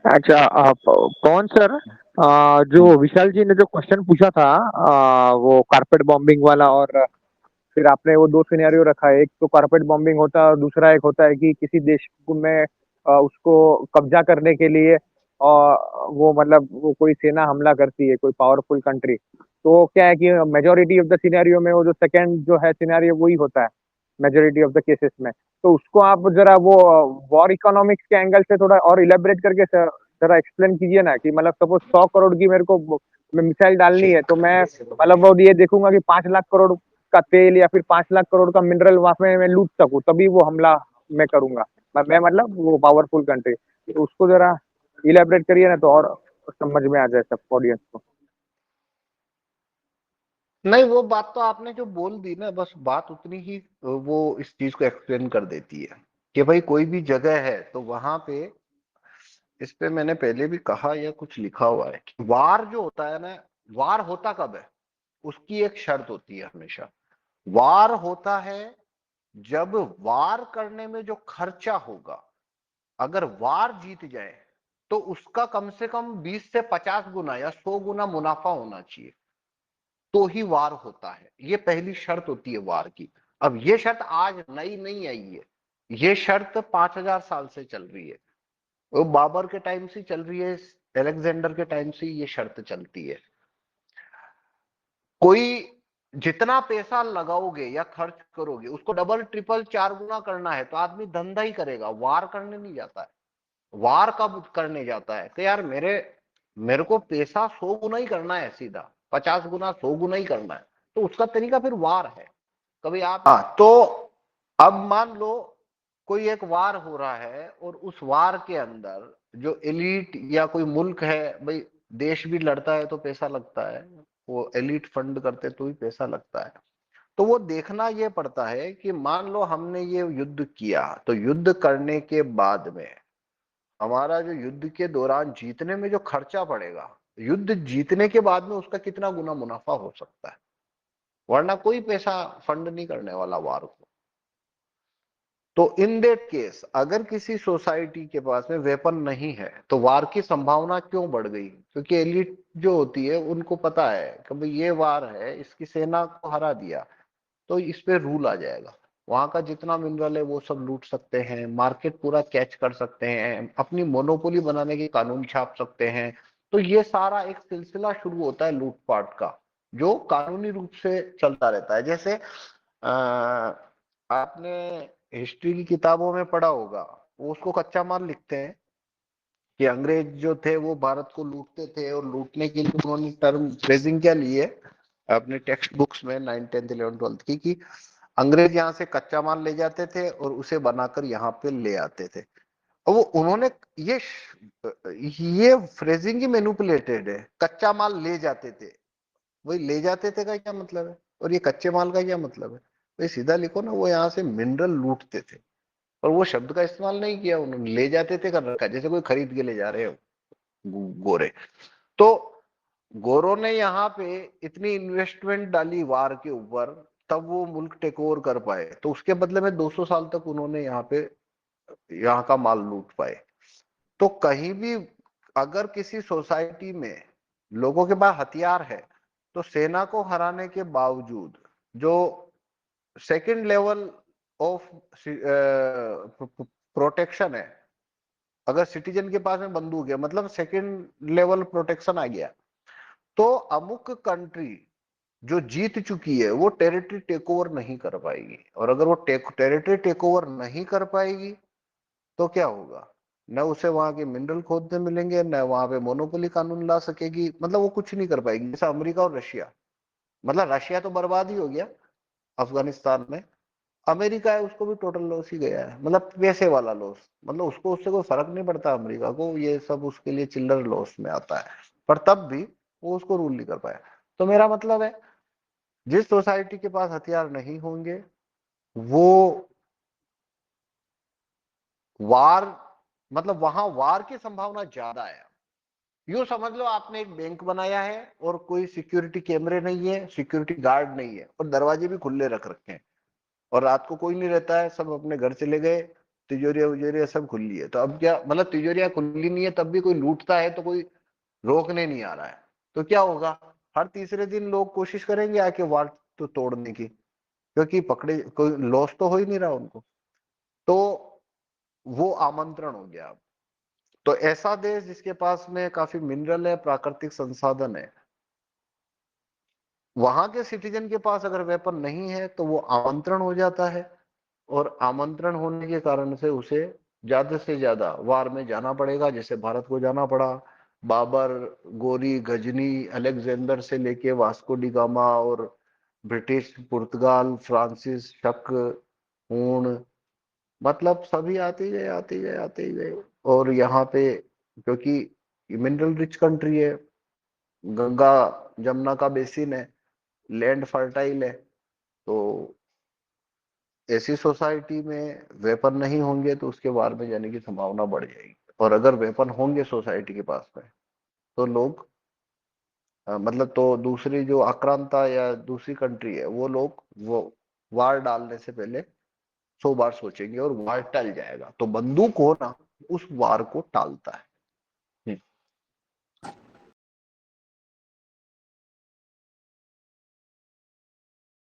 अच्छा, आप कौन सर? जो विशाल जी ने जो क्वेश्चन पूछा था, वो कारपेट बॉम्बिंग वाला, और फिर आपने वो दो सिनेरियो रखा है, एक तो कारपेट बॉम्बिंग होता है और दूसरा एक होता है कि किसी देश में उसको कब्जा करने के लिए वो मतलब वो कोई सेना हमला करती है, कोई पावरफुल कंट्री। तो क्या है कि मेजोरिटी ऑफ द सिनेरियो में वो जो सेकंड जो है सिनेरियो वही होता है, मेजोरिटी ऑफ द केसेस में। तो उसको आप जरा वो वॉर इकोनॉमिक्स के एंगल से थोड़ा और इलेबरेट करके जरा एक्सप्लेन कीजिए ना, कि मतलब सपोज 100 करोड़ की मेरे को मिसाइल डालनी है, तो मैं मतलब वो ये देखूंगा कि 5 लाख करोड़ का तेल या फिर 5 लाख करोड़ का मिनरल वहां पे मैं लूट सकूं, तभी वो हमला मैं करूंगा। मैं मतलब वो पावरफुल कंट्री, तो उसको जरा इलेबरेट करिए ना, तो और समझ में आ जाए सब ऑडियंस को। नहीं, वो बात तो आपने जो बोल दी ना, बस बात उतनी ही वो इस चीज को एक्सप्लेन कर देती है कि भाई कोई भी जगह है तो वहां पे, इस पे मैंने पहले भी कहा या कुछ लिखा हुआ है कि वार जो होता है ना, वार होता कब है, उसकी एक शर्त होती है हमेशा। वार होता है जब वार करने में जो खर्चा होगा, अगर वार जीत जाए तो उसका कम से कम 20 से 50 गुना या 100 गुना मुनाफा होना चाहिए, तो ही वार होता है। ये पहली शर्त होती है वार की। अब ये शर्त आज नई नहीं आई है, ये शर्त 5000 साल से चल रही है। वो बाबर के टाइम से चल रही है, अलेक्जेंडर के टाइम से ये शर्त चलती है। कोई जितना पैसा लगाओगे या खर्च करोगे, उसको डबल ट्रिपल 4 गुना करना है तो आदमी धंधा ही करेगा, वार करने नहीं जाता है। वार कब करने जाता है कि यार मेरे मेरे को पैसा 100 गुना ही करना है, सीधा 50 गुना 100 गुना ही करना है, तो उसका तरीका फिर वार है। कभी आप, हाँ, तो अब मान लो कोई एक वार हो रहा है और उस वार के अंदर जो एलिट या कोई मुल्क है, भाई देश भी लड़ता है तो पैसा लगता है, वो एलिट फंड करते तो ही पैसा लगता है। तो वो देखना ये पड़ता है कि मान लो हमने ये युद्ध किया, तो युद्ध करने के बाद में हमारा जो युद्ध के दौरान जीतने में जो खर्चा पड़ेगा, युद्ध जीतने के बाद में उसका कितना गुना मुनाफा हो सकता है। वरना कोई पैसा फंड नहीं करने वाला वार को। तो इन दैट केस अगर किसी सोसाइटी के पास में वेपन नहीं है तो वार की संभावना क्यों बढ़ गई? क्योंकि एलिट जो होती है उनको पता है कि भाई ये वार है, इसकी सेना को हरा दिया तो इस पे रूल आ जाएगा, वहां का जितना मिनरल है वो सब लूट सकते हैं, मार्केट पूरा कैच कर सकते हैं, अपनी मोनोपोली बनाने के कानून छाप सकते हैं। तो ये सारा एक सिलसिला शुरू होता है लूटपाट का, जो कानूनी रूप से चलता रहता है। जैसे आपने हिस्ट्री की किताबों में पढ़ा होगा, वो उसको कच्चा माल लिखते हैं कि अंग्रेज जो थे वो भारत को लूटते थे, और लूटने के लिए उन्होंने टर्म फ्रेजिंग क्या ली है अपने टेक्स्ट बुक्स में 9th 10th 11th 12th की, कि अंग्रेज यहाँ से कच्चा माल ले जाते थे और उसे बनाकर यहाँ पे ले आते थे। और वो उन्होंने ये ये फ्रेजिंग ही मैनिपुलेटेड है। कच्चा माल ले जाते थे, वही ले जाते थे का क्या मतलब है, और ये कच्चे माल का क्या मतलब है? भाई सीधा लिखो ना, वो यहाँ से मिनरल लूटते थे, और वो शब्द का इस्तेमाल नहीं किया उन्होंने, ले जाते थे कर रखा है, जैसे कोई खरीद के ले जा रहे हो गोरे। तो गोरों ने यहाँ पे इतनी इन्वेस्टमेंट डाली वार के ऊपर, तब वो मुल्क टेक ओवर कर पाए, तो उसके बदले में 200 साल तक उन्होंने यहाँ पे यहाँ का माल लूट पाए। तो कहीं भी अगर किसी सोसाइटी में लोगों के पास हथियार है, तो सेना को हराने के बावजूद जो सेकंड लेवल ऑफ प्रोटेक्शन है, अगर सिटीजन के पास में बंदूक है मतलब सेकंड लेवल प्रोटेक्शन आ गया, तो अमुक कंट्री जो जीत चुकी है वो टेरिटरी टेक ओवर नहीं कर पाएगी। और अगर वो टेरिटरी टेक ओवर नहीं कर पाएगी तो क्या होगा? न उसे वहां के मिनरल खोदने मिलेंगे, न वहां पे मोनोपोली कानून ला सकेगी, मतलब वो कुछ नहीं कर पाएगी। जैसा अमेरिका और रशिया, मतलब रशिया तो बर्बाद ही हो गया अफगानिस्तान में, अमेरिका है उसको भी टोटल लॉस ही गया है, मतलब पैसे वाला लॉस, मतलब उसको उससे कोई फर्क नहीं पड़ता अमेरिका को, ये सब उसके लिए चिल्लर लॉस में आता है, पर तब भी वो उसको रूल नहीं कर पाया। तो मेरा मतलब है, जिस सोसाइटी के पास हथियार नहीं होंगे वो वार, मतलब वहां वार की संभावना ज्यादा है। यूं समझ लो आपने एक बैंक बनाया है और कोई सिक्योरिटी कैमरे नहीं है, सिक्योरिटी गार्ड नहीं है, और दरवाजे भी खुले रख रखे हैं, और रात को कोई नहीं रहता है, सब अपने घर चले गए, तिजोरियां उजोरियां सब खुली है। तो अब क्या मतलब, तिजोरियां खुली नहीं है तब भी कोई लूटता है तो कोई रोकने नहीं आ रहा है, तो क्या होगा, हर तीसरे दिन लोग कोशिश करेंगे आके वार तो तोड़ने की, क्योंकि पकड़े कोई लॉस तो हो ही नहीं रहा उनको। तो वो आमंत्रण हो गया। अब तो ऐसा देश जिसके पास में काफी मिनरल है, प्राकृतिक संसाधन है, वहां के सिटीजन के पास अगर वेपन नहीं है तो वो आमंत्रण हो जाता है, और आमंत्रण होने के कारण से उसे ज्यादा से ज्यादा वार में जाना पड़ेगा, जैसे भारत को जाना पड़ा। बाबर, गोरी, गजनी, अलेक्जेंडर से लेके वास्को डी गामा, और ब्रिटिश, पुर्तगाल, फ्रांसिस, शक, हूण, मतलब सभी आते ही गए, आते ही गए, आते ही गए। और यहाँ पे क्योंकि मिनरल रिच कंट्री है, गंगा जमुना का बेसिन है, लैंड फर्टाइल है, तो ऐसी सोसाइटी में वेपन नहीं होंगे तो उसके वार में जाने की संभावना बढ़ जाएगी। और अगर वेपन होंगे सोसाइटी के पास में, तो लोग मतलब तो दूसरी जो आक्रांता या दूसरी कंट्री है, वो लोग वो वार डालने से पहले 100 बार सोचेंगे और वार टल जाएगा। तो बंदूक हो ना, उस वार को टालता है।